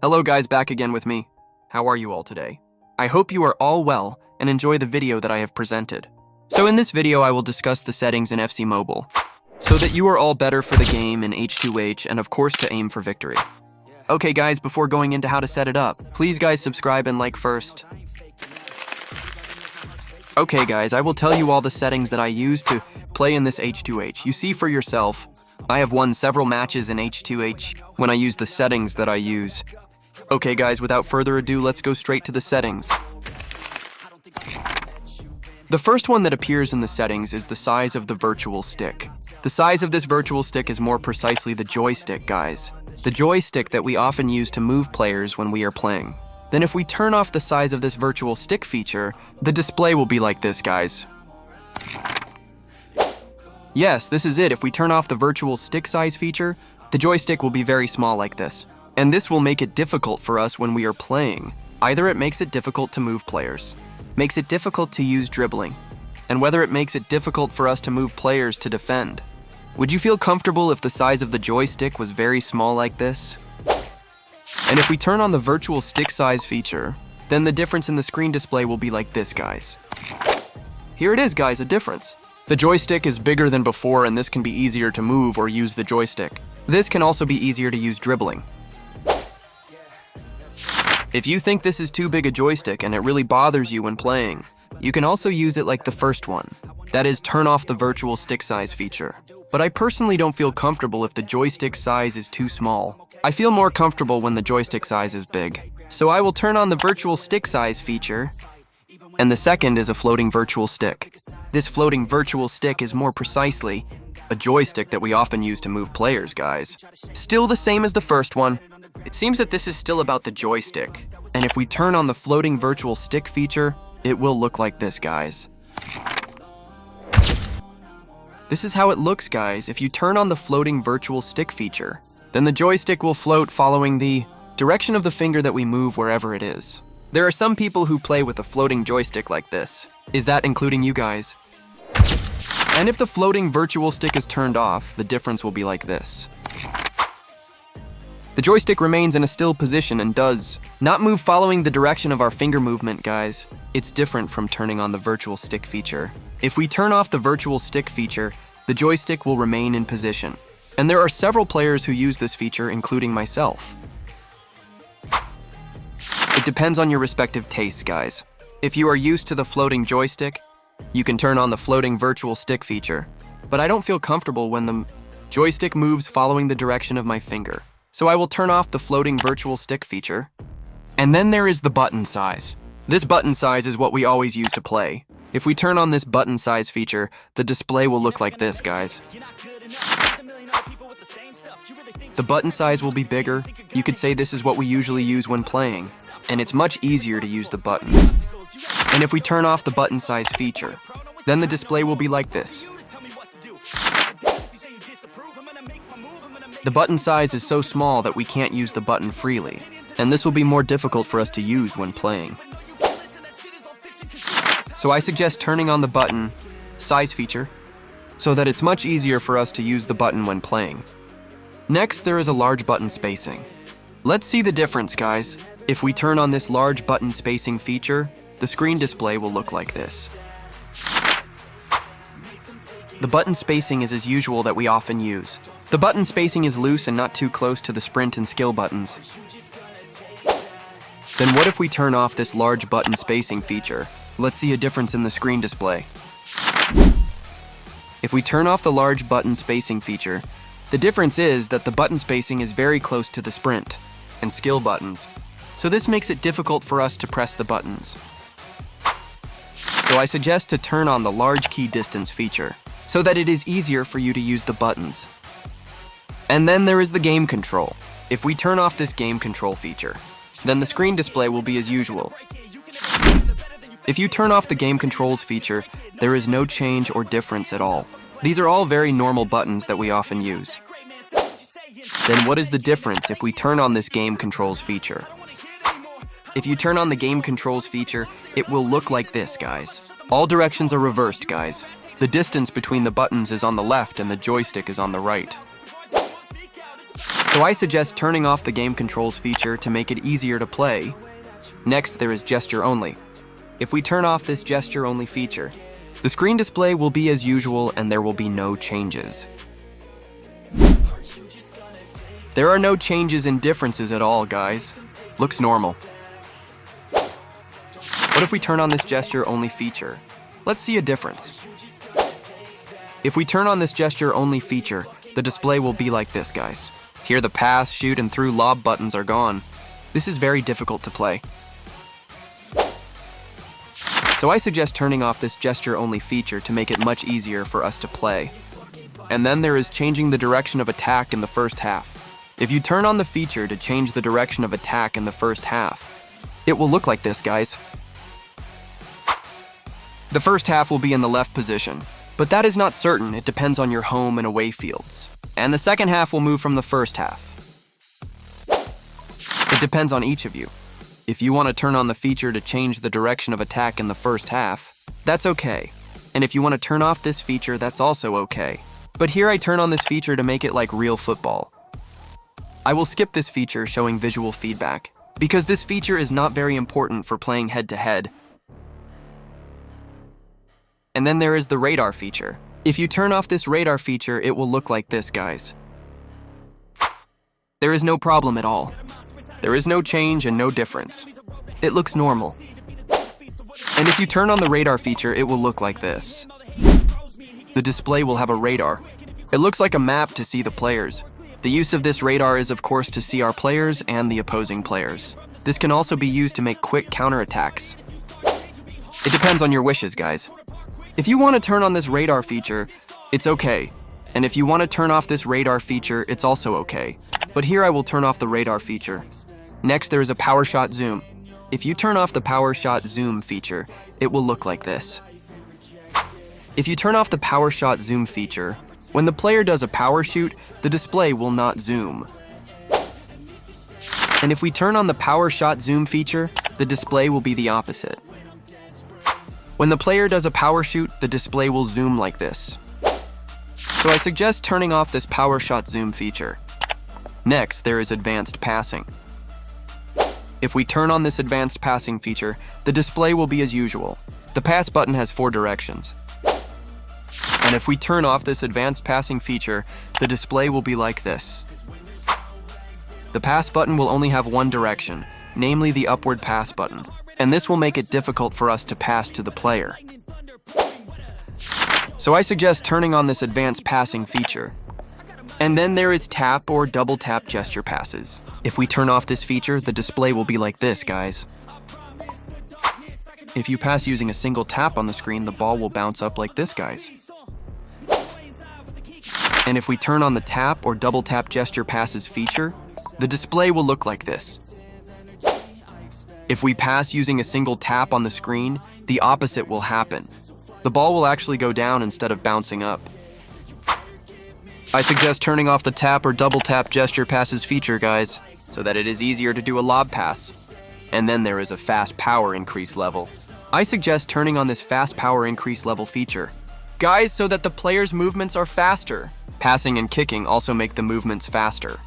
Hello guys, back again with me. How are you all today? I hope you are all well and enjoy the video that I have presented. So in this video I will discuss the settings in FC Mobile, so that you are all better for the game in H2H and of course to aim for victory. Okay guys, before going into how to set it up, please guys subscribe and like first. Okay guys, I will tell you all the settings that I use to play in this H2H. You see for yourself, I have won several matches in H2H when I use the settings that I use. Okay guys, without further ado, let's go straight to the settings. The first one that appears in the settings is the size of the virtual stick. The size of this virtual stick is more precisely the joystick, guys. The joystick that we often use to move players when we are playing. Then if we turn off the size of this virtual stick feature, the display will be like this, guys. Yes, this is it. If we turn off the virtual stick size feature, the joystick will be very small like this. And this will make it difficult for us when we are playing. Either it makes it difficult to move players, makes it difficult to use dribbling, and whether it makes it difficult for us to move players to defend. Would you feel comfortable if the size of the joystick was very small like this? And if we turn on the virtual stick size feature, then the difference in the screen display will be like this, guys. Here it is, guys, a difference. The joystick is bigger than before, and this can be easier to move or use the joystick. This can also be easier to use dribbling. If you think this is too big a joystick and it really bothers you when playing, you can also use it like the first one. That is, turn off the virtual stick size feature. But I personally don't feel comfortable if the joystick size is too small. I feel more comfortable when the joystick size is big. So I will turn on the virtual stick size feature. And the second is a floating virtual stick. This floating virtual stick is more precisely a joystick that we often use to move players, guys. Still the same as the first one. It seems that this is still about the joystick. And if we turn on the floating virtual stick feature, it will look like this, guys. This is how it looks, guys. If you turn on the floating virtual stick feature, then the joystick will float following the direction of the finger that we move wherever it is. There are some people who play with a floating joystick like this. Is that including you guys? And if the floating virtual stick is turned off, the difference will be like this. The joystick remains in a still position and does not move following the direction of our finger movement, guys. It's different from turning on the virtual stick feature. If we turn off the virtual stick feature, the joystick will remain in position. And there are several players who use this feature, including myself. It depends on your respective tastes, guys. If you are used to the floating joystick, you can turn on the floating virtual stick feature. But I don't feel comfortable when the joystick moves following the direction of my finger. So I will turn off the floating virtual stick feature. And then there is the button size. This button size is what we always use to play. If we turn on this button size feature, the display will look like this, guys. The button size will be bigger. You could say this is what we usually use when playing, and it's much easier to use the button. And if we turn off the button size feature, then the display will be like this. The button size is so small that we can't use the button freely, and this will be more difficult for us to use when playing. So I suggest turning on the button size feature so that it's much easier for us to use the button when playing. Next, there is a large button spacing. Let's see the difference, guys. If we turn on this large button spacing feature, the screen display will look like this. The button spacing is as usual that we often use. The button spacing is loose and not too close to the sprint and skill buttons. Then what if we turn off this large button spacing feature? Let's see a difference in the screen display. If we turn off the large button spacing feature, the difference is that the button spacing is very close to the sprint and skill buttons. So this makes it difficult for us to press the buttons. So I suggest to turn on the large key distance feature so that it is easier for you to use the buttons. And then there is the game control. If we turn off this game control feature, then the screen display will be as usual. If you turn off the game controls feature, there is no change or difference at all. These are all very normal buttons that we often use. Then what is the difference if we turn on this game controls feature? If you turn on the game controls feature, it will look like this, guys. All directions are reversed, guys. The distance between the buttons is on the left and the joystick is on the right. So I suggest turning off the game controls feature to make it easier to play. Next, there is gesture only. If we turn off this gesture only feature, the screen display will be as usual and there will be no changes. There are no changes and differences at all, guys. Looks normal. What if we turn on this gesture only feature? Let's see a difference. If we turn on this gesture only feature, the display will be like this, guys. Here the pass, shoot, and through lob buttons are gone. This is very difficult to play. So I suggest turning off this gesture only feature to make it much easier for us to play. And then there is changing the direction of attack in the first half. If you turn on the feature to change the direction of attack in the first half, it will look like this, guys. The first half will be in the left position, but that is not certain. It depends on your home and away fields. And the second half will move from the first half. It depends on each of you. If you want to turn on the feature to change the direction of attack in the first half, that's okay. And if you want to turn off this feature, that's also okay. But here I turn on this feature to make it like real football. I will skip this feature showing visual feedback, because this feature is not very important for playing head-to-head. And then there is the radar feature. If you turn off this radar feature, it will look like this, guys. There is no problem at all. There is no change and no difference. It looks normal. And if you turn on the radar feature, it will look like this. The display will have a radar. It looks like a map to see the players. The use of this radar is, of course, to see our players and the opposing players. This can also be used to make quick counterattacks. It depends on your wishes, guys. If you want to turn on this radar feature, it's okay. And if you want to turn off this radar feature, it's also okay. But here I will turn off the radar feature. Next, there is a power shot zoom. If you turn off the power shot zoom feature, it will look like this. If you turn off the power shot zoom feature, when the player does a power shoot, the display will not zoom. And if we turn on the power shot zoom feature, the display will be the opposite. When the player does a power shoot, the display will zoom like this. So I suggest turning off this power shot zoom feature. Next, there is advanced passing. If we turn on this advanced passing feature, the display will be as usual. The pass button has 4 directions. And if we turn off this advanced passing feature, the display will be like this. The pass button will only have one direction, namely the upward pass button, and this will make it difficult for us to pass to the player. So I suggest turning on this advanced passing feature. And then there is tap or double tap gesture passes. If we turn off this feature, the display will be like this, guys. If you pass using a single tap on the screen, the ball will bounce up like this, guys. And if we turn on the tap or double tap gesture passes feature, the display will look like this. If we pass using a single tap on the screen, the opposite will happen. The ball will actually go down instead of bouncing up. I suggest turning off the tap or double tap gesture passes feature, guys, so that it is easier to do a lob pass. And then there is a fast power increase level. I suggest turning on this fast power increase level feature, guys, so that the player's movements are faster. Passing and kicking also make the movements faster.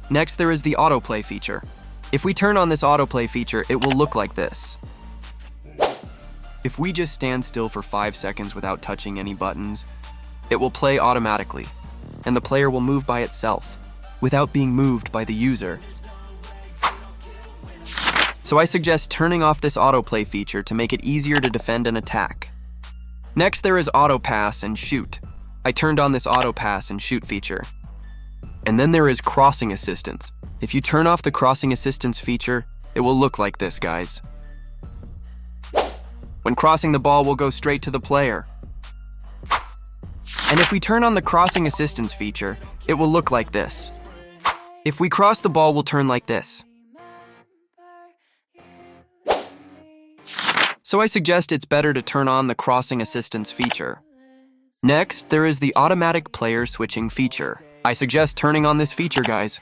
Next, there is the autoplay feature. If we turn on this autoplay feature, it will look like this. If we just stand still for 5 seconds without touching any buttons, it will play automatically, and the player will move by itself, without being moved by the user. So I suggest turning off this autoplay feature to make it easier to defend and attack. Next, there is auto pass and shoot. I turned on this auto pass and shoot feature. And then there is crossing assistance. If you turn off the crossing assistance feature, it will look like this, guys. When crossing, the ball will go straight to the player. And if we turn on the crossing assistance feature, it will look like this. If we cross, the ball will turn like this. So I suggest it's better to turn on the crossing assistance feature. Next, there is the automatic player switching feature. I suggest turning on this feature, guys.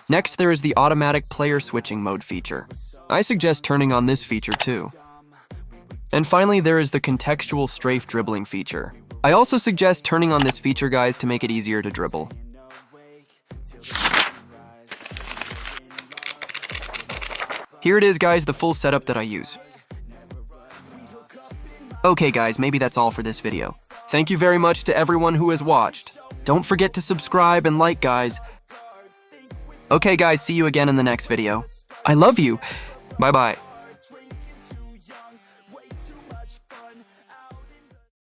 Next, there is the automatic player switching mode feature. I suggest turning on this feature too. And finally, there is the contextual strafe dribbling feature. I also suggest turning on this feature, guys, to make it easier to dribble. Here it is, guys, the full setup that I use. Okay, guys, maybe that's all for this video. Thank you very much to everyone who has watched. Don't forget to subscribe and like, guys. Okay, guys, see you again in the next video. I love you. Bye-bye.